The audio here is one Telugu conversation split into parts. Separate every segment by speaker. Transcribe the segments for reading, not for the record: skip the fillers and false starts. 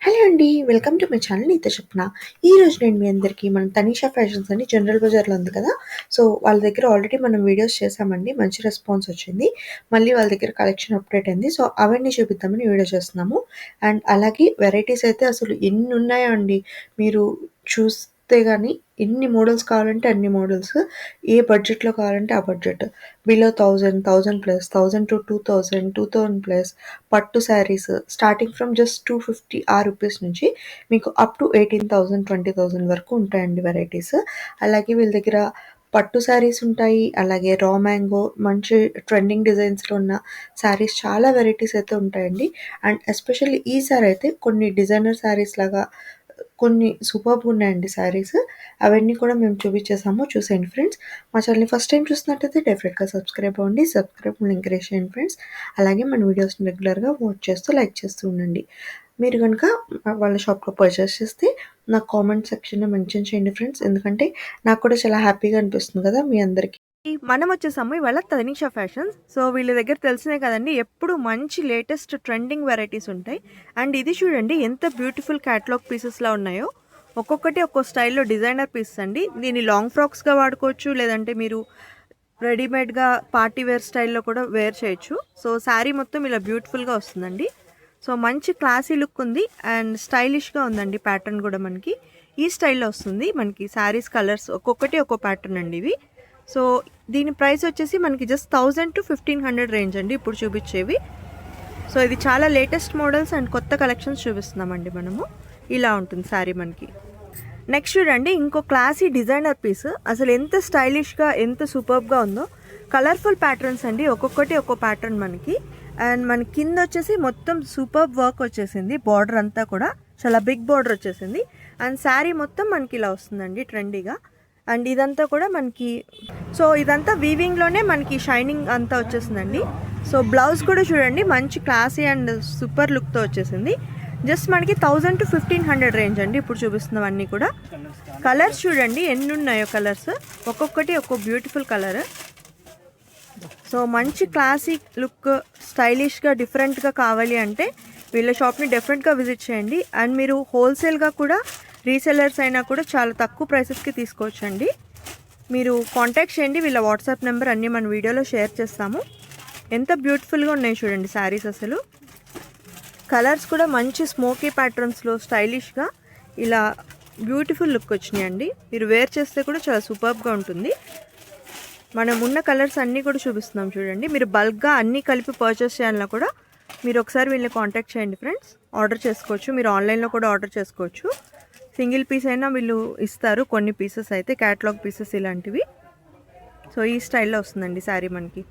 Speaker 1: హలో అండి. వెల్కమ్ టు మై ఛానల్ నీతో చెప్పన. ఈరోజు నేను మీ అందరికీ మన తనీషా ఫ్యాషన్స్ అని జనరల్ బజార్‌లో ఉంది కదా! సో, వాళ్ళ దగ్గర ఆల్రెడీ మనం వీడియోస్ చేశామండి. మంచి రెస్పాన్స్ వచ్చింది. మళ్ళీ వాళ్ళ దగ్గర కలెక్షన్ అప్డేట్ అయింది. సో, అవన్నీ చూపిద్దామని వీడియో చేస్తున్నాము. అండ్ అలాగే వెరైటీస్ అయితే అసలు ఎన్నున్నాయో అండి. మీరు చూస్తే గాని ఎన్ని మోడల్స్ కావాలంటే అన్ని మోడల్స్. ఏ బడ్జెట్‌లో కావాలంటే ఆ బడ్జెట్. బిలో 1000, 1000 ప్లస్, 1000-2000, 2000 ప్లస్ పట్టు శారీస్ స్టార్టింగ్ ఫ్రమ్ జస్ట్ 250 ఆ రూపీస్ నుంచి మీకు అప్ టు 18,000, 20,000 వరకు ఉంటాయండి వెరైటీస్. అలాగే వీళ్ళ దగ్గర పట్టు శారీస్ ఉంటాయి. అలాగే రా మ్యాంగో మంచి ట్రెండింగ్ డిజైన్స్‌లో ఉన్న శారీస్ చాలా వెరైటీస్ అయితే ఉంటాయండి. అండ్ ఎస్పెషల్లీ ఈ సారీ అయితే కొన్ని డిజైనర్ శారీస్ లాగా కొన్ని సూపర్బ్‌గా ఉన్నాయండి శారీస్. అవన్నీ కూడా మేము చూపించేసాము. చూసేయండి ఫ్రెండ్స్. మా ఛానల్‌ని ఫస్ట్ టైమ్ చూస్తున్నట్టయితే డెఫినెట్‌గా సబ్స్క్రైబ్ అవ్వండి. సబ్స్క్రైబ్ ఎంకరేజ్ చేయండి ఫ్రెండ్స్. అలాగే మన వీడియోస్‌ని రెగ్యులర్‌గా వాచ్ చేస్తూ, లైక్ చేస్తూ ఉండండి. మీరు గనుక వాళ్ళ షాప్‌లో పర్చేస్ చేస్తే నాకు కామెంట్ సెక్షన్‌లో మెన్షన్ చేయండి ఫ్రెండ్స్. ఎందుకంటే నాకు కూడా చాలా హ్యాపీగా అనిపిస్తుంది కదా! మీ అందరికీ.
Speaker 2: మనం వచ్చేసాము ఇవాళ తనిషా ఫ్యాషన్స్. సో వీళ్ళ దగ్గర తెలిసినే కదండి, ఎప్పుడు మంచి లేటెస్ట్ ట్రెండింగ్ వెరైటీస్ ఉంటాయి. అండ్ ఇది చూడండి ఎంత బ్యూటిఫుల్ క్యాటలాగ్ పీసెస్లా ఉన్నాయో. ఒక్కొక్కటి ఒక్కో స్టైల్లో డిజైనర్ పీసెస్ అండి. దీన్ని లాంగ్ ఫ్రాక్స్గా వాడుకోవచ్చు, లేదంటే మీరు రెడీమేడ్గా పార్టీ వేర్ స్టైల్లో కూడా వేర్ చేయొచ్చు. సో శారీ మొత్తం ఇలా బ్యూటిఫుల్గా వస్తుందండి. సో మంచి క్లాసీ లుక్ ఉంది అండ్ స్టైలిష్గా ఉందండి. ప్యాటర్న్ కూడా మనకి ఈ స్టైల్లో వస్తుంది. మనకి శారీస్ కలర్స్ ఒక్కొక్కటి ఒక్కో ప్యాటర్న్ అండి ఇవి. సో దీని ప్రైస్ వచ్చేసి మనకి జస్ట్ 1000-1500 రేంజ్ అండి ఇప్పుడు చూపించేవి. సో ఇది చాలా లేటెస్ట్ మోడల్స్ అండ్ కొత్త కలెక్షన్స్ చూపిస్తున్నామండి మనము. ఇలా ఉంటుంది శారీ మనకి. నెక్స్ట్ చూడండి ఇంకో క్లాసీ డిజైనర్ పీస్. అసలు ఎంత స్టైలిష్గా ఎంత సూపర్బ్గా ఉందో. కలర్ఫుల్ ప్యాటర్న్స్ అండి, ఒక్కొక్కటి ఒక్కో ప్యాటర్న్ మనకి. అండ్ మన కింద వచ్చేసి మొత్తం సూపర్బ్ వర్క్ వచ్చేసింది. బార్డర్ అంతా కూడా చాలా బిగ్ బార్డర్ వచ్చేసింది. అండ్ శారీ మొత్తం మనకి ఇలా వస్తుందండి ట్రెండీగా. అండ్ ఇదంతా కూడా మనకి ఇదంతా వీవింగ్లోనే మనకి షైనింగ్ అంతా వచ్చేసిందండి. సో బ్లౌజ్ కూడా చూడండి మంచి క్లాసీ అండ్ సూపర్ లుక్తో వచ్చేసింది. జస్ట్ మనకి 1000-1500 రేంజ్ అండి ఇప్పుడు చూపిస్తున్నవన్నీ కూడా. కలర్స్ చూడండి ఎన్ని ఉన్నాయో కలర్స్, ఒక్కొక్కటి ఒక్కో బ్యూటిఫుల్ కలర్. సో మంచి క్లాసిక్ లుక్, స్టైలిష్గా డిఫరెంట్గా కావాలి అంటే వీళ్ళ షాప్ని డెఫినెట్గా విజిట్ చేయండి. అండ్ మీరు హోల్సేల్గా కూడా రీసెలర్స్ అయినా కూడా చాలా తక్కువ ప్రైసెస్కి తీసుకోవచ్చండి. మీరు కాంటాక్ట్ చేయండి. వీళ్ళ వాట్సాప్ నెంబర్ అన్నీ మన వీడియోలో షేర్ చేస్తాము. ఎంత బ్యూటిఫుల్గా ఉన్నాయి చూడండి శారీస్. అసలు కలర్స్ కూడా మంచి స్మోకీ ప్యాటర్న్స్లో స్టైలిష్గా ఇలా బ్యూటిఫుల్ లుక్ వచ్చినాయండి. మీరు వేర్ చేస్తే కూడా చాలా సూపర్బ్గా ఉంటుంది. మనం ఉన్న కలర్స్ అన్నీ కూడా చూపిస్తున్నాం చూడండి. మీరు బల్క్గా అన్నీ కలిపి పర్చేస్ చేయాలన్నా కూడా మీరు ఒకసారి వీళ్ళని కాంటాక్ట్ చేయండి ఫ్రెండ్స్. ఆర్డర్ చేసుకోవచ్చు, మీరు ఆన్లైన్లో కూడా ఆర్డర్ చేసుకోవచ్చు. సింగిల్ పీస్ అయినా వీళ్ళు ఇస్తారు, కొన్ని పీసెస్ అయితే క్యాటలాగ్ పీసెస్ ఇలాంటివి. సో ఈ స్టైల్లో వస్తుందండి శారీ మనకి.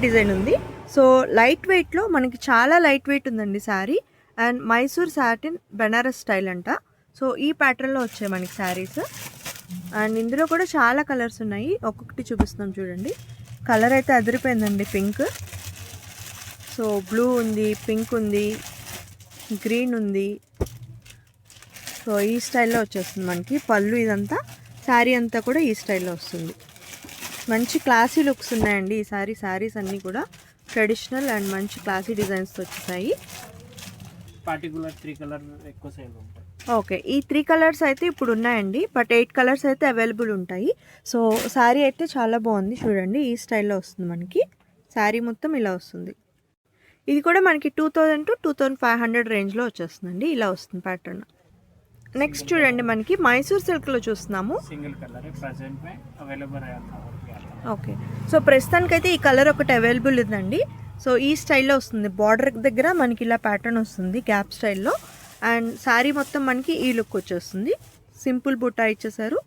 Speaker 2: డిజైన్ ఉంది. సో లైట్ వెయిట్లో మనకి చాలా లైట్ వెయిట్ ఉందండి sari. And Mysore satin Banaras style అంట. సో ఈ ప్యాటర్న్లో వచ్చాయి మనకి శారీస్. అండ్ ఇందులో కూడా చాలా కలర్స్ ఉన్నాయి, ఒక్కొక్కటి చూపిస్తున్నాం చూడండి. కలర్ అయితే అదిరిపోయిందండి. పింక్, సో బ్లూ ఉంది, పింక్ ఉంది, గ్రీన్ ఉంది. సో ఈ స్టైల్లో వచ్చేస్తుంది మనకి పళ్ళు. ఇదంతా శారీ అంతా కూడా ఈ స్టైల్లో వస్తుంది. మంచి క్లాసీ లుక్స్ ఉన్నాయండి ఈ శారీస్ అన్నీ కూడా ట్రెడిషనల్ అండ్ మంచి క్లాసీ డిజైన్స్తో వచ్చేసాయి.
Speaker 3: పర్టికులర్ 3 కలర్ ఎక్కువ సేల్ ఉంటాయి.
Speaker 2: ఓకే, ఈ 3 కలర్స్ అయితే ఇప్పుడు ఉన్నాయండి, బట్ 8 కలర్స్ అయితే అవైలబుల్ ఉంటాయి. సో శారీ అయితే చాలా బాగుంది చూడండి. ఈ స్టైల్లో వస్తుంది మనకి. శారీ మొత్తం ఇలా వస్తుంది. ఇది కూడా మనకి 2000-2500 రేంజ్లో వచ్చేస్తుందండి. ఇలా వస్తుంది ప్యాటర్న్. నెక్స్ట్ చూడండి మనకి మైసూర్ సిల్క్లో చూస్తున్నాము.
Speaker 3: సింగిల్ కలర్ ప్రెజెంట్ మే అవైలబుల్ है।
Speaker 2: ఓకే, సో ప్రస్తుతానికైతే ఈ కలర్ ఒకటి అవైలబుల్ ఉందండి. సో ఈ స్టైల్లో వస్తుంది. బార్డర్ దగ్గర మనకి ఇలా ప్యాటర్న్ వస్తుంది గ్యాప్ స్టైల్లో. అండ్ శారీ మొత్తం మనకి ఈ లుక్ వచ్చేస్తుంది. సింపుల్ బుట్ట ఇచ్చేసారు.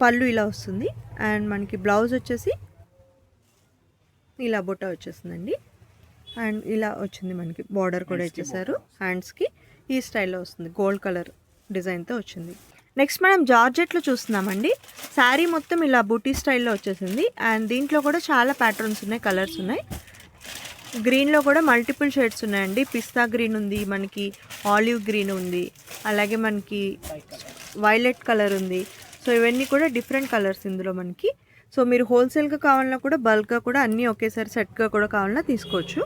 Speaker 2: పళ్ళు ఇలా వస్తుంది. అండ్ మనకి బ్లౌజ్ వచ్చేసి ఇలా బుట్ట వచ్చేస్తుందండి. అండ్ ఇలా వచ్చింది మనకి. బార్డర్ కూడా ఇచ్చేసారు హ్యాండ్స్కి. ఈ స్టైల్లో వస్తుంది, గోల్డ్ కలర్ డిజైన్తో వచ్చింది. నెక్స్ట్ మనం జార్జెట్లో చూస్తున్నామండి. శారీ మొత్తం ఇలా బూటీ స్టైల్లో వచ్చేసింది. అండ్ దీంట్లో కూడా చాలా ప్యాటర్న్స్ ఉన్నాయి, కలర్స్ ఉన్నాయి. గ్రీన్లో కూడా మల్టిపుల్ షేడ్స్ ఉన్నాయండి. పిస్తా గ్రీన్ ఉంది, మనకి ఆలివ్ గ్రీన్ ఉంది, అలాగే మనకి వైలెట్ కలర్ ఉంది. సో ఇవన్నీ కూడా డిఫరెంట్ కలర్స్ ఇందులో మనకి. సో మీరు హోల్సేల్గా కావాలన్నా కూడా బల్క్గా కూడా అన్నీ ఒకేసారి సెట్గా కూడా కావాలన్నా తీసుకోవచ్చు.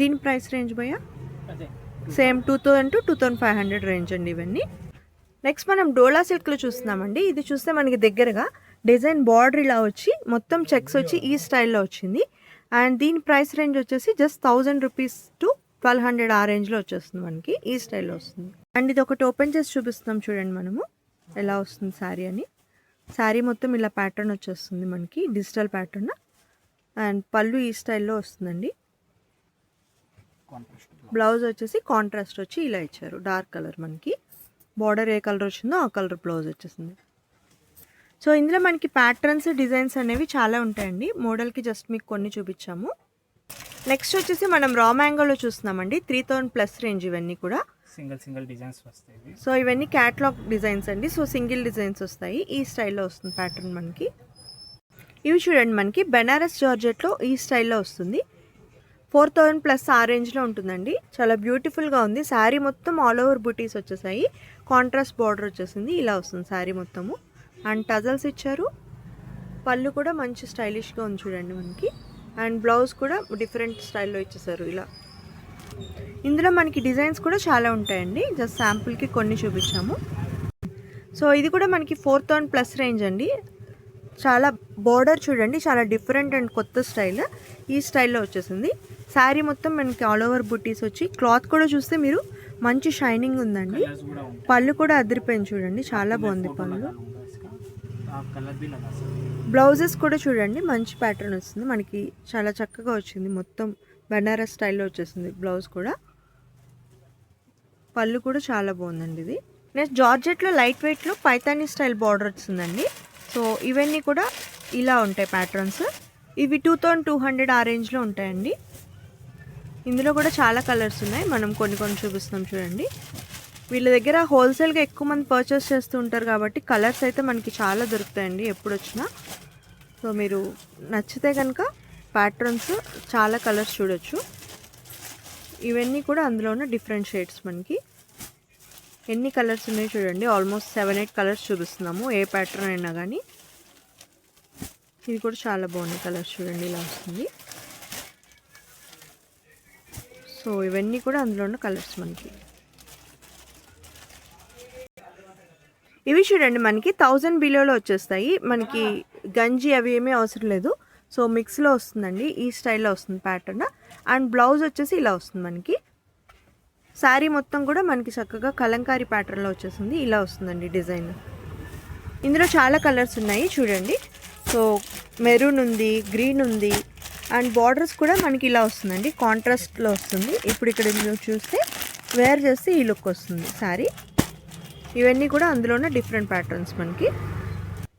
Speaker 2: దీని ప్రైస్ రేంజ్ భయ్యా? సేమ్ 2000 to 2500 రేంజ్ అండి ఇవన్నీ. నెక్స్ట్ మనం డోలా సిల్క్లో చూస్తున్నామండి. ఇది చూస్తే మనకి దగ్గరగా డిజైన్ బార్డర్ ఇలా వచ్చి మొత్తం చెక్స్ వచ్చి ఈ స్టైల్లో వచ్చింది. అండ్ దీని ప్రైస్ రేంజ్ వచ్చేసి జస్ట్ 1000 రూపీస్ టు 1200 ఆ రేంజ్లో వచ్చేస్తుంది మనకి. ఈ స్టైల్లో వస్తుంది. అండ్ ఇది ఒకటి ఓపెన్ చేసి చూపిస్తున్నాం చూడండి మనము ఎలా వస్తుంది శారీ అని. శారీ మొత్తం ఇలా ప్యాటర్న్ వచ్చేస్తుంది మనకి, డిజిటల్ ప్యాటర్న్. అండ్ పళ్ళు ఈ స్టైల్లో వస్తుందండి. బ్లౌజ్ వచ్చేసి కాంట్రాస్ట్ వచ్చి ఇలా ఇచ్చారు, డార్క్ కలర్. మనకి బార్డర్ ఏ కలర్ వచ్చిందో ఆ కలర్ బ్లౌజ్ వచ్చేసింది. సో ఇందులో మనకి ప్యాటర్న్స్ డిజైన్స్ అనేవి చాలా ఉంటాయండి. మోడల్కి జస్ట్ మీకు కొన్ని చూపించాము. నెక్స్ట్ వచ్చేసి మనం రా మ్యాంగోలో చూస్తున్నామండి. 3000+ రేంజ్ ఇవన్నీ కూడా
Speaker 3: సింగిల్ డిజైన్స్ వస్తాయి.
Speaker 2: సో ఇవన్నీ క్యాట్లాగ్ డిజైన్స్ అండి. సో సింగిల్ డిజైన్స్ వస్తాయి. ఈ స్టైల్లో వస్తుంది ప్యాటర్న్ మనకి. ఇవి చూడండి మనకి బెనారస్ జార్జెట్లో ఈ స్టైల్లో వస్తుంది. 4000+ ఆ రేంజ్లో ఉంటుందండి. చాలా బ్యూటిఫుల్గా ఉంది. శారీ మొత్తం ఆల్ ఓవర్ బూటీస్ వచ్చేసాయి. కాంట్రాస్ట్ బార్డర్ వచ్చేసింది. ఇలా వస్తుంది శారీ మొత్తము. అండ్ టజల్స్ ఇచ్చారు. పళ్ళు కూడా మంచి స్టైలిష్గా ఉంది చూడండి మనకి. అండ్ బ్లౌజ్ కూడా డిఫరెంట్ స్టైల్లో ఇచ్చేసారు ఇలా. ఇందులో మనకి డిజైన్స్ కూడా చాలా ఉంటాయండి. జస్ట్ శాంపుల్కి కొన్ని చూపించాము. సో ఇది కూడా మనకి 4000+ రేంజ్ అండి. చాలా బార్డర్ చూడండి, చాలా డిఫరెంట్ అండ్ కొత్త స్టైల్. ఈ స్టైల్లో వచ్చేసింది. శారీ మొత్తం మనకి ఆల్ ఓవర్ బుట్టీస్ వచ్చి, క్లాత్ కూడా చూస్తే మీరు మంచి షైనింగ్ ఉందండి. పళ్ళు కూడా అదిరిపోయింది చూడండి, చాలా బాగుంది పళ్ళు. బ్లౌజెస్ కూడా చూడండి మంచి ప్యాటర్న్ వస్తుంది మనకి, చాలా చక్కగా వచ్చింది. మొత్తం బెనారస్ స్టైల్లో వచ్చేసింది బ్లౌజ్ కూడా. పళ్ళు కూడా చాలా బాగుందండి ఇది. నెక్స్ట్ జార్జెట్లో లైట్ వెయిట్లో పైతానీ స్టైల్ బార్డర్ వచ్చిందండి. సో ఇవన్నీ కూడా ఇలా ఉంటాయి ప్యాటర్న్స్. ఇవి 2200 ఆ రేంజ్లో ఉంటాయండి. ఇందులో కూడా చాలా కలర్స్ ఉన్నాయి. మనం కొన్ని చూపిస్తున్నాం చూడండి. వీళ్ళ దగ్గర హోల్సేల్గా ఎక్కువ మంది పర్చేస్ చేస్తూ ఉంటారు కాబట్టి కలర్స్ అయితే మనకి చాలా దొరుకుతాయండి ఎప్పుడు వచ్చినా. సో మీరు నచ్చితే కనుక ప్యాటర్న్స్ చాలా కలర్స్ చూడొచ్చు. ఇవన్నీ కూడా అందులో ఉన్న డిఫరెంట్ షేడ్స్. మనకి ఎన్ని కలర్స్ ఉన్నాయో చూడండి. ఆల్మోస్ట్ 7-8 కలర్స్ చూపిస్తున్నాము, ఏ ప్యాటర్న్ అయినా కానీ. ఇది కూడా చాలా బాగుంది కలర్స్ చూడండి, ఇలా వస్తుంది. సో ఇవన్నీ కూడా అందులో ఉన్న కలర్స్ మనకి. ఇవి చూడండి మనకి 1000 బిలోలో వచ్చేస్తాయి. మనకి గంజి అవి ఏమీ అవసరం లేదు. సో మిక్స్లో వస్తుందండి, ఈ స్టైల్లో వస్తుంది ప్యాటర్న్. అండ్ బ్లౌజ్ వచ్చేసి ఇలా వస్తుంది మనకి. శారీ మొత్తం కూడా మనకి చక్కగా కలంకారీ ప్యాటర్న్లో వచ్చేసింది, ఇలా వస్తుందండి డిజైన్. ఇందులో చాలా కలర్స్ ఉన్నాయి చూడండి. సో మెరూన్ ఉంది, గ్రీన్ ఉంది. అండ్ బార్డర్స్ కూడా మనకి ఇలా వస్తుందండి, కాంట్రాస్ట్లో వస్తుంది. ఇప్పుడు ఇక్కడ చూస్తే వేర్ చేస్తే ఈ లుక్ వస్తుంది శారీ. ఇవన్నీ కూడా అందులోనే డిఫరెంట్ ప్యాటర్న్స్ మనకి.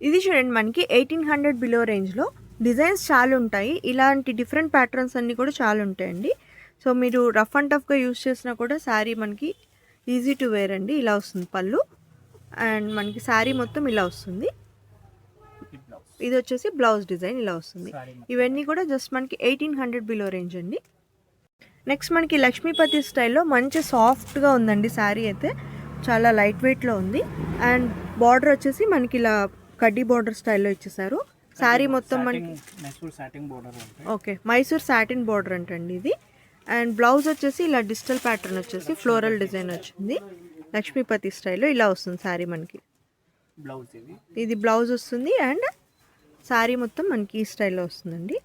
Speaker 2: ఇది చూడండి మనకి 1800 బిలో రేంజ్లో డిజైన్స్ చాలా ఉంటాయి. ఇలాంటి డిఫరెంట్ ప్యాటర్న్స్ అన్నీ కూడా చాలా ఉంటాయండి. సో మీరు రఫ్ అండ్ టఫ్గా యూస్ చేసినా కూడా శారీ మనకి ఈజీ టు వేర్ అండి. ఇలా వస్తుంది పళ్ళు. అండ్ మనకి శారీ మొత్తం ఇలా వస్తుంది. ఇది వచ్చేసి బ్లౌజ్ డిజైన్ ఇలా వస్తుంది. ఇవన్నీ కూడా జస్ట్ మనకి 1800 బిలో రేంజ్ అండి. నెక్స్ట్ మనకి లక్ష్మీపతి స్టైల్లో మంచి సాఫ్ట్గా ఉందండి శారీ అయితే. చాలా లైట్ వెయిట్లో ఉంది. అండ్ బార్డర్ వచ్చేసి మనకి ఇలా కడ్డీ బార్డర్ స్టైల్లో ఇచ్చేసారు. శారీ మొత్తం మనకి ఓకే మైసూర్ సాటిన్ బార్డర్ అంటండి ఇది. అండ్ బ్లౌజ్ వచ్చేసి ఇలా డిజిటల్ ప్యాటర్న్ వచ్చేసి ఫ్లోరల్ డిజైన్ వచ్చింది. లక్ష్మీపతి స్టైల్లో ఇలా వస్తుంది శారీ మనకి. ఇది బ్లౌజ్ వస్తుంది. అండ్ శారీ మొత్తం మనకి ఈ స్టైల్లో వస్తుందండి.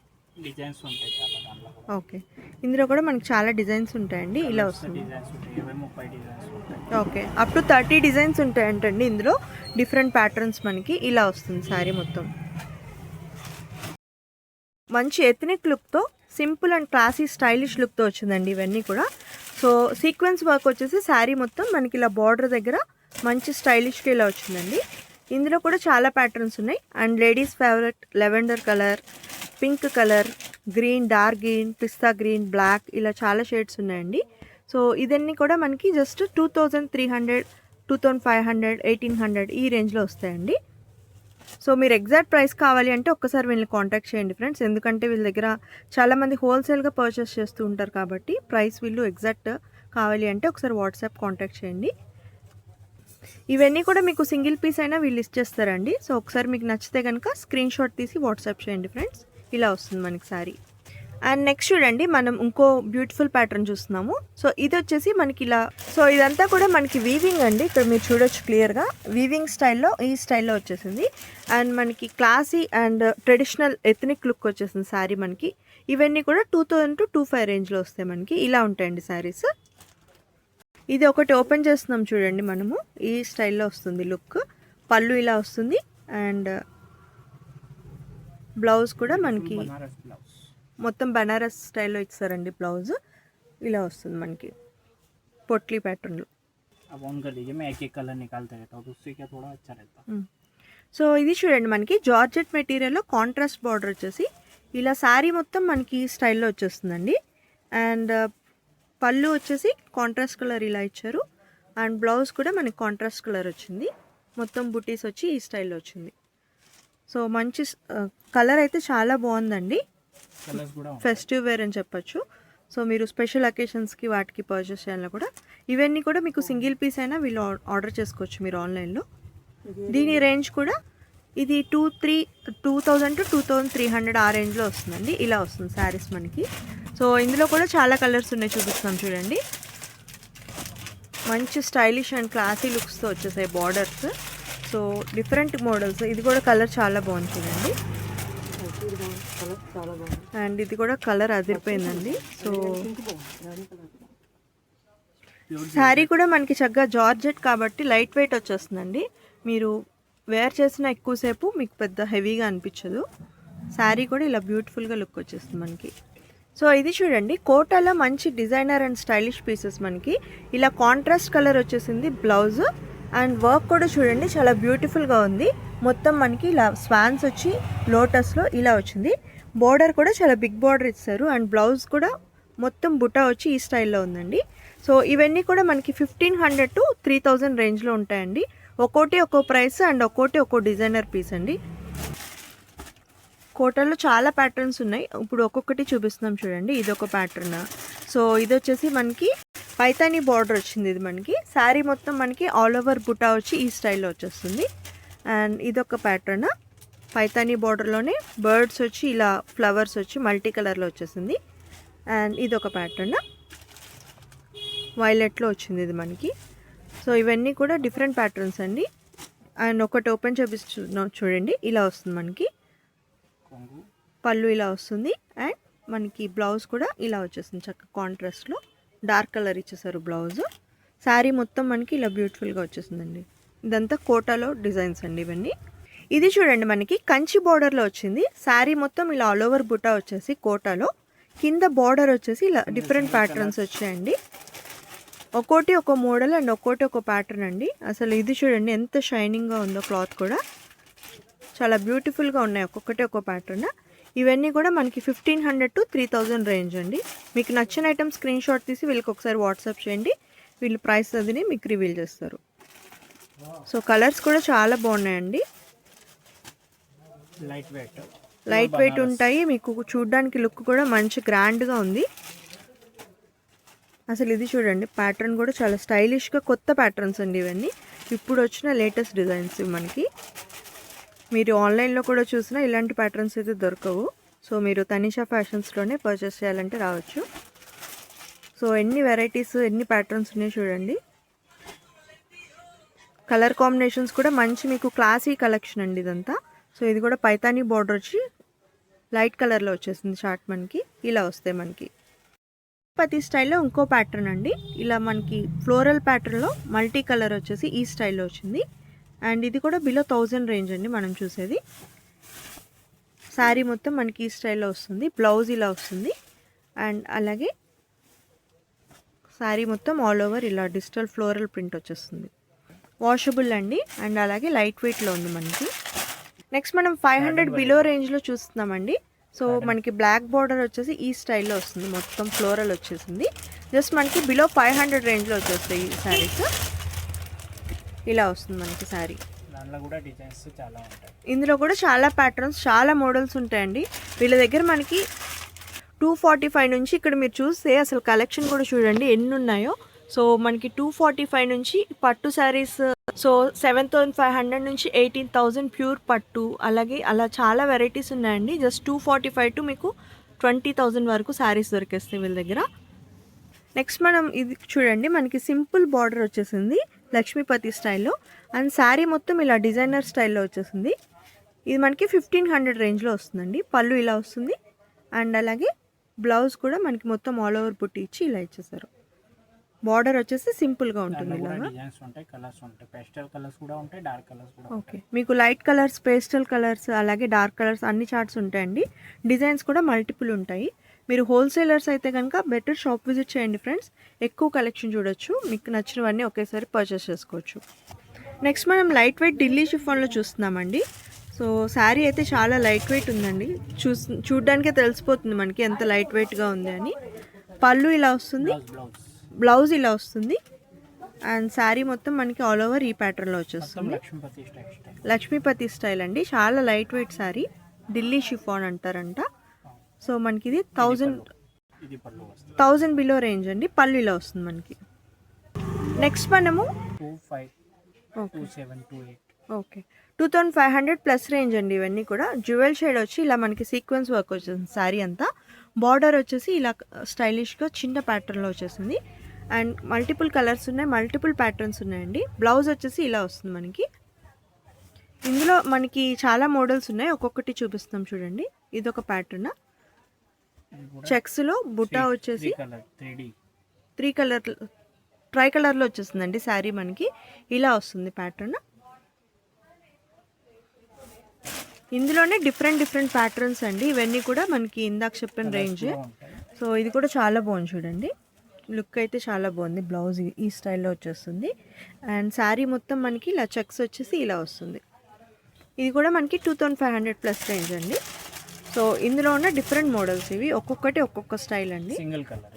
Speaker 2: ఓకే ఇందులో కూడా మనకి చాలా డిజైన్స్ ఉంటాయండి, ఇలా వస్తుంది. ఓకే అప్ టు 30 డిజైన్స్ ఉంటాయంటండి ఇందులో, డిఫరెంట్ ప్యాటర్న్స్ మనకి ఇలా వస్తుంది శారీ మొత్తం. మంచి ఎథనిక్ లుక్తో, సింపుల్ అండ్ క్లాసీ స్టైలిష్ లుక్తో వచ్చిందండి ఇవన్నీ కూడా. సో సీక్వెన్స్ వర్క్ వచ్చేసి శారీ మొత్తం మనకి ఇలా బార్డర్ దగ్గర మంచి స్టైలిష్గా ఇలా వచ్చిందండి. ఇందులో కూడా చాలా ప్యాటర్న్స్ ఉన్నాయి. And ladies favourite lavender colour, pink colour, green, dark green, pista green, black, ఇలా చాలా షేడ్స్ ఉన్నాయండి. సో ఇదన్నీ కూడా మనకి జస్ట్ 2300, 2500, 1800 ఈ రేంజ్లో వస్తాయండి. సో మీరు ఎగ్జాక్ట్ ప్రైస్ కావాలి అంటే ఒక్కసారి వీళ్ళని కాంటాక్ట్ చేయండి ఫ్రెండ్స్. ఎందుకంటే వీళ్ళ దగ్గర చాలామంది హోల్సేల్గా పర్చేస్ చేస్తూ ఉంటారు కాబట్టి ప్రైస్ వీళ్ళు ఎగ్జాక్ట్ కావాలి అంటే ఒకసారి వాట్సాప్ కాంటాక్ట్ చేయండి. ఇవన్నీ కూడా మీకు సింగిల్ పీస్ అయినా వీళ్ళు ఇచ్చేస్తారండి. సో ఒకసారి మీకు నచ్చితే కనుక స్క్రీన్ షాట్ తీసి వాట్సాప్ చేయండి ఫ్రెండ్స్. ఇలా వస్తుంది మనకి శారీ. అండ్ నెక్స్ట్ చూడండి మనం ఇంకో బ్యూటిఫుల్ ప్యాటర్న్ చూస్తున్నాము. సో ఇది వచ్చేసి మనకి ఇలా, సో ఇదంతా కూడా మనకి వీవింగ్ అండి. ఇక్కడ మీరు చూడొచ్చు క్లియర్గా వీవింగ్ స్టైల్లో, ఈ స్టైల్లో వచ్చేసింది. అండ్ మనకి classy and traditional ethnic look వచ్చేసింది శారీ మనకి. ఇవన్నీ కూడా 2000 to 2500 రేంజ్లో వస్తాయి మనకి. ఇలా ఉంటాయండి శారీస్. ఇది ఒకటి ఓపెన్ చేస్తున్నాం చూడండి మనము. ఈ స్టైల్లో వస్తుంది లుక్. పళ్ళు ఇలా వస్తుంది అండ్ బ్లౌజ్ కూడా మనకి
Speaker 3: बनारस ब्लाउज
Speaker 2: మొత్తం బనారస్ స్టైల్లో ఇచ్చారండి. బ్లౌజ్ ఇలా వస్తుంది మనకి పొట్లీ ప్యాటర్న్లో.
Speaker 3: अब ऑन कर दीजिए, मैं एक एक कलर निकालता रहता हूँ तो उससे क्या थोड़ा अच्छा रहता है।
Speaker 2: సో ఇది చూడండి మనకి జార్జెట్ మెటీరియల్లో కాంట్రాస్ట్ బార్డర్ వచ్చేసి ఇలా శారీ మొత్తం మనకి ఈ స్టైల్లో వచ్చేస్తుందండి. అండ్ పళ్ళు వచ్చేసి కాంట్రాస్ట్ కలర్ ఇలా ఇచ్చారు. అండ్ బ్లౌజ్ కూడా మనకి కాంట్రాస్ట్ కలర్ వచ్చింది. మొత్తం బుటీస్ వచ్చి ఈ స్టైల్లో వచ్చింది. సో మంచి కలర్ అయితే చాలా బాగుందండి.
Speaker 3: कलर्स కూడా
Speaker 2: ఫెస్టివ్ వేర్ అని చెప్పొచ్చు. సో మీరు స్పెషల్ అకేషన్స్కి వాటికి పర్చేస్ చేయాలన్నా కూడా ఇవన్నీ కూడా మీకు సింగిల్ పీస్ అయినా వీళ్ళు ఆర్డర్ చేసుకోవచ్చు మీరు ఆన్లైన్లో. దీని రేంజ్ కూడా ఇది 2000 to 2300 ఆ రేంజ్లో వస్తుందండి. ఇలా వస్తుంది శారీస్ మనకి. సో ఇందులో కూడా చాలా కలర్స్ ఉన్నాయి, చూపిస్తాం చూడండి. మంచి స్టైలిష్ అండ్ క్లాసీ లుక్స్తో వచ్చేసాయి బార్డర్స్. So different models. ఇది కూడా కలర్ చాలా బాగుంది చూడండి. అండ్ ఇది కూడా కలర్ అదిరిపోయిందండి. సో శారీ కూడా మనకి చక్కగా జార్జెట్ కాబట్టి లైట్ వెయిట్ వచ్చేస్తుందండి. మీరు వేర్ చేసిన ఎక్కువసేపు మీకు పెద్ద హెవీగా అనిపించదు. శారీ కూడా ఇలా బ్యూటిఫుల్గా లుక్ వచ్చేస్తుంది మనకి. సో ఇది చూడండి కోటాలో మంచి డిజైనర్ అండ్ స్టైలిష్ పీసెస్ మనకి ఇలా కాంట్రాస్ట్ కలర్ వచ్చేసింది బ్లౌజ్. అండ్ వర్క్ కూడా చూడండి చాలా బ్యూటిఫుల్గా ఉంది. మొత్తం మనకి ఇలా స్వాన్స్ వచ్చి లోటస్లో ఇలా వచ్చింది. బార్డర్ కూడా చాలా బిగ్ బార్డర్ ఇచ్చారు. అండ్ బ్లౌజ్ కూడా మొత్తం బుటా వచ్చి ఈ స్టైల్లో ఉందండి. సో ఇవన్నీ కూడా మనకి 1500 to 3000 రేంజ్లో ఉంటాయండి. ఒక్కోటి ఒక్కో ప్రైస్ అండ్ ఒక్కోటి ఒక్కో డిజైనర్ పీస్ అండి. కోటల్లో చాలా ప్యాటర్న్స్ ఉన్నాయి. ఇప్పుడు ఒక్కొక్కటి చూపిస్తున్నాం చూడండి. ఇది ఒక ప్యాటర్న్. సో ఇది వచ్చేసి మనకి పైతానీ బార్డర్ వచ్చింది. ఇది మనకి శారీ మొత్తం మనకి ఆల్ ఓవర్ బుటా వచ్చి ఈ స్టైల్లో వచ్చేస్తుంది. అండ్ ఇదొక ప్యాటర్న్ పైతానీ బార్డర్లోనే బర్డ్స్ వచ్చి ఇలా ఫ్లవర్స్ వచ్చి మల్టీ కలర్లో వచ్చేసింది. అండ్ ఇదొక ప్యాటర్న్ వైలెట్లో వచ్చింది ఇది మనకి. సో ఇవన్నీ కూడా డిఫరెంట్ ప్యాటర్న్స్ అండి. అండ్ ఒకటి ఓపెన్ చేపిస్తున్నాం చూడండి. ఇలా వస్తుంది మనకి పళ్ళు ఇలా వస్తుంది. అండ్ మనకి బ్లౌజ్ కూడా ఇలా వచ్చేస్తుంది చక్కగా కాంట్రాస్ట్లో డార్క్ కలర్ ఇచ్చేసారు బ్లౌజ్. శారీ మొత్తం మనకి ఇలా బ్యూటిఫుల్గా వచ్చేసిందండి. ఇదంతా కోటాలో డిజైన్స్ అండి ఇవన్నీ. ఇది చూడండి మనకి కంచి బార్డర్లో వచ్చింది. శారీ మొత్తం ఇలా ఆల్ ఓవర్ బుటా వచ్చేసి కోటాలో కింద బార్డర్ వచ్చేసి ఇలా డిఫరెంట్ ప్యాటర్న్స్ వచ్చాయండి. ఒక్కోటి ఒక మోడల్ అండ్ ఒక్కోటి ఒక ప్యాటర్న్ అండి. అసలు ఇది చూడండి ఎంత షైనింగ్గా ఉందో. క్లాత్ కూడా చాలా బ్యూటిఫుల్గా ఉన్నాయి. ఒక్కొక్కటి ఒక ప్యాటర్న్. ఇవన్నీ కూడా మనకి 1500 to 3000 రేంజ్ అండి. మీకు నచ్చిన ఐటమ్ స్క్రీన్ షాట్ తీసి వీళ్ళకి ఒకసారి వాట్సాప్ చేయండి. వీళ్ళు ప్రైస్ అదిని మీకు రివీల్ చేస్తారు. సో కలర్స్ కూడా చాలా బాగున్నాయండి. లైట్ వెయిట్ ఉంటాయి. మీకు చూడడానికి లుక్ కూడా మంచి గ్రాండ్గా ఉంది. అసలు ఇది చూడండి ప్యాటర్న్ కూడా చాలా స్టైలిష్గా కొత్త ప్యాటర్న్స్ అండి ఇవన్నీ. ఇప్పుడు వచ్చిన లేటెస్ట్ డిజైన్స్ మనకి. మీరు ఆన్లైన్లో కూడా చూసినా ఇలాంటి ప్యాటర్న్స్ అయితే దొరకవు. సో మీరు తనిషా ఫ్యాషన్స్లోనే పర్చేస్ చేయాలంటే రావచ్చు. సో ఎన్ని వెరైటీస్ ఎన్ని ప్యాటర్న్స్ ఉన్నాయి చూడండి. కలర్ కాంబినేషన్స్ కూడా మంచి మీకు క్లాసీ కలెక్షన్ అండి ఇదంతా. సో ఇది కూడా పైతానీ బార్డర్ వచ్చి లైట్ కలర్లో వచ్చేసింది చార్ట్ మనకి. ఇలా వస్తాయి మనకి. పతి స్టైల్లో ఇంకో ప్యాటర్న్ అండి. ఇలా మనకి ఫ్లోరల్ ప్యాటర్న్లో మల్టీ కలర్ వచ్చేసి ఈ స్టైల్లో వచ్చింది. అండ్ ఇది కూడా బిలో 1000 రేంజ్ అండి మనం చూసేది. శారీ మొత్తం మనకి ఈ స్టైల్లో వస్తుంది. బ్లౌజ్ ఇలా వస్తుంది. అండ్ అలాగే శారీ మొత్తం ఆల్ ఓవర్ ఇలా డిజిటల్ ఫ్లోరల్ ప్రింట్ వచ్చేస్తుంది. వాషబుల్ అండి. అండ్ అలాగే లైట్ వెయిట్లో ఉంది మనకి. నెక్స్ట్ మనం 500 బిలో రేంజ్లో చూస్తున్నామండి. సో మనకి బ్లాక్ బార్డర్ వచ్చేసి ఈ స్టైల్లో వస్తుంది. మొత్తం ఫ్లోరల్ వచ్చేసింది. జస్ట్ మనకి బిలో 500 రేంజ్లో వచ్చేస్తాయి ఈ శారీస్. ఇలా వస్తుంది మనకి శారీ.
Speaker 3: దాంట్లో కూడా డిజైన్స్ చాలా ఉంటాయి.
Speaker 2: ఇందులో కూడా చాలా ప్యాటర్న్స్ చాలా మోడల్స్ ఉంటాయండి వీళ్ళ దగ్గర. మనకి 245 నుంచి ఇక్కడ మీరు చూస్తే అసలు కలెక్షన్ కూడా చూడండి ఎన్ని ఉన్నాయో. సో మనకి 245 నుంచి పట్టు శారీస్, సో 7500 నుంచి 18000 ప్యూర్ పట్టు, అలాగే అలా చాలా వెరైటీస్ ఉన్నాయండి. జస్ట్ 245 టు మీకు 20,000 వరకు శారీస్ దొరికేస్తాయి వీళ్ళ దగ్గర. నెక్స్ట్ మనం ఇది చూడండి, మనకి సింపుల్ బార్డర్ వచ్చేసింది లక్ష్మీపతి స్టైల్లో, అండ్ శారీ మొత్తం ఇలా డిజైనర్ స్టైల్లో వచ్చేసింది. ఇది మనకి 1500 రేంజ్లో వస్తుందండి. పళ్ళు ఇలా వస్తుంది, అండ్ అలాగే బ్లౌజ్ కూడా మనకి మొత్తం ఆల్ ఓవర్ బుట్టి ఇచ్చి ఇలా ఇచ్చేసారు. బార్డర్ వచ్చేసి సింపుల్గా ఉంటుంది ఇలాగా.
Speaker 3: డిజైన్స్ ఉంటాయి, కలర్స్ ఉంటాయి, పేస్టల్ కలర్స్ కూడా ఉంటాయి, డార్క్ కలర్స్ కూడా
Speaker 2: ఓకే, మీకు లైట్ కలర్స్, పేస్టల్ కలర్స్, అలాగే డార్క్ కలర్స్ అన్ని చార్ట్స్ ఉంటాయండి. డిజైన్స్ కూడా మల్టిపుల్ ఉంటాయి. మీరు హోల్సేలర్స్ అయితే కనుక బెటర్ షాప్ విజిట్ చేయండి ఫ్రెండ్స్. ఎక్కువ కలెక్షన్ చూడొచ్చు, మీకు నచ్చినవన్నీ ఒకేసారి పర్చేస్ చేసుకోవచ్చు. నెక్స్ట్ మనం లైట్ వెయిట్ ఢిల్లీ షిఫాన్లో చూస్తున్నామండి. సో శారీ అయితే చాలా లైట్ వెయిట్ ఉందండి. చూడ్డానికే తెలిసిపోతుంది మనకి ఎంత లైట్ వెయిట్గా ఉంది అని. పళ్ళు ఇలా వస్తుంది, బ్లౌజ్ ఇలా వస్తుంది, అండ్ శారీ మొత్తం మనకి ఆల్ ఓవర్ ఈ ప్యాటర్న్లో వచ్చేస్తుంది. లక్ష్మీపతి స్టైల్ అండి, చాలా light wait sari, Delhi chiffon అంటారంట. సో మనకి ఇది 1000 బిలో రేంజ్ అండి. పళ్ళు ఇలా వస్తుంది మనకి. నెక్స్ట్ మనము 2500 ప్లస్ రేంజ్ అండి. ఇవన్నీ కూడా జ్యువెల్ షేడ్ వచ్చి ఇలా మనకి సీక్వెన్స్ వర్క్ వచ్చేసింది శారీ అంతా. బార్డర్ వచ్చేసి ఇలా స్టైలిష్గా చిన్న ప్యాటర్న్లో వచ్చేసింది, అండ్ మల్టిపుల్ కలర్స్ ఉన్నాయి, మల్టిపుల్ ప్యాటర్న్స్ ఉన్నాయండి. బ్లౌజ్ వచ్చేసి ఇలా వస్తుంది మనకి. ఇందులో మనకి చాలా మోడల్స్ ఉన్నాయి, ఒక్కొక్కటి చూపిస్తాం చూడండి. ఇది ఒక ప్యాటర్న్, చెక్స్లో బుట్టా వచ్చేసి 3 కలర్ ట్రై కలర్లో వచ్చేస్తుందండి శారీ మనకి. ఇలా వస్తుంది ప్యాటర్న్. ఇందులోనే డిఫరెంట్ ప్యాటర్న్స్ అండి. ఇవన్నీ కూడా మనకి ఇందాక చెప్పిన రేంజ్. సో ఇది కూడా చాలా బాగుంది చూడండి, లుక్ అయితే చాలా బాగుంది. బ్లౌజ్ ఈ స్టైల్లో వచ్చేస్తుంది, అండ్ శారీ మొత్తం మనకి ఇలా చెక్స్ వచ్చేసి ఇలా వస్తుంది. ఇది కూడా మనకి 2500 ప్లస్ రేంజ్ అండి. సో ఇందులో ఉన్న డిఫరెంట్ మోడల్స్ ఇవి, ఒక్కొక్కటి ఒక్కొక్క స్టైల్ అండి.
Speaker 3: సింగిల్ కలర్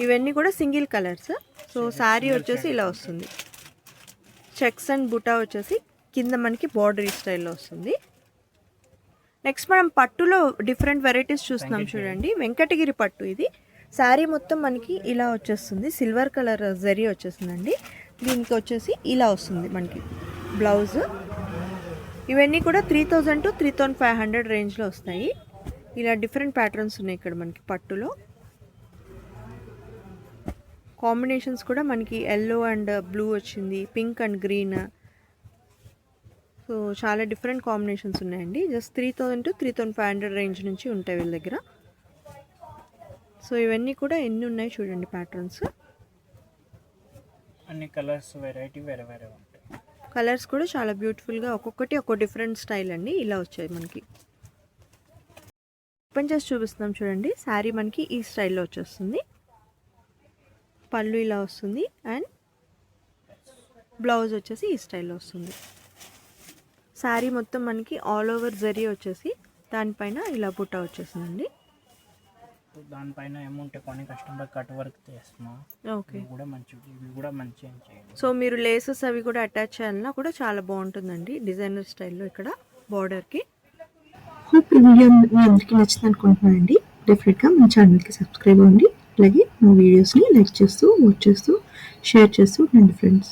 Speaker 2: ఇవన్నీ కూడా సింగిల్ కలర్స్. సో శారీ వచ్చేసి ఇలా వస్తుంది, చెక్స్ అండ్ బుటా వచ్చేసి కింద మనకి బార్డర్ ఈ స్టైల్లో వస్తుంది. నెక్స్ట్ మనం పట్టులో డిఫరెంట్ వెరైటీస్ చూస్తున్నాం చూడండి. వెంకటగిరి పట్టు ఇది. శారీ మొత్తం మనకి ఇలా వచ్చేస్తుంది, సిల్వర్ కలర్ జరీ వచ్చేసిందండి. దీనికి వచ్చేసి ఇలా వస్తుంది మనకి బ్లౌజ్. ఇవన్నీ కూడా 3000 to 3500 రేంజ్లో వస్తాయి. ఇలా డిఫరెంట్ ప్యాటర్న్స్ ఉన్నాయి ఇక్కడ మనకి పట్టులో. కాంబినేషన్స్ కూడా మనకి ఎల్లో అండ్ బ్లూ వచ్చింది, పింక్ అండ్ గ్రీన్. సో చాలా డిఫరెంట్ కాంబినేషన్స్ ఉన్నాయండి. జస్ట్ 3000 to 3500 రేంజ్ నుంచి ఉంటాయి వీళ్ళ దగ్గర. సో ఇవన్నీ కూడా ఎన్ని ఉన్నాయి చూడండి ప్యాటర్న్స్.
Speaker 3: అన్ని కలర్స్ వెరైటీ వేరే వేరే ఉంటాయి.
Speaker 2: కలర్స్ కూడా చాలా బ్యూటిఫుల్గా ఒక్కొక్కటి ఒక్కో డిఫరెంట్ స్టైల్ అండి. ఇలా వచ్చాయి మనకి. ఓపెన్ చేసి చూపిస్తున్నాం చూడండి. శారీ మనకి ఈ స్టైల్లో వచ్చేస్తుంది, పళ్ళు ఇలా వస్తుంది, అండ్ బ్లౌజ్ వచ్చేసి ఈ స్టైల్లో వస్తుంది. శారీ మొత్తం మనకి ఆల్ ఓవర్ జరీ వచ్చేసి దానిపైన ఇలా బుట్ట వచ్చేసిందండి.
Speaker 3: దానిపైన ఏముంటే కొన్ని కస్టమర్ కట్ వర్క్ చేస్తున్నాం.
Speaker 2: ఓకే,
Speaker 3: ఇవి కూడా మంచి
Speaker 2: సో మీరు లేసెస్ అవి కూడా అటాచ్ చేయాలన్నా కూడా చాలా బాగుంటుందండి డిజైనర్ స్టైల్లో ఇక్కడ బార్డర్కి.
Speaker 1: హోప్ ఈ వీడియో మీ అందరికీ నచ్చింది అనుకుంటున్నానండి. డెఫినెట్గా మన ఛానల్కి సబ్స్క్రైబ్ అవ్వండి. అలాగే మా వీడియోస్ని లైక్ చేస్తూ, వాచ్ చేస్తూ, షేర్ చేస్తూ ఉండండి ఫ్రెండ్స్.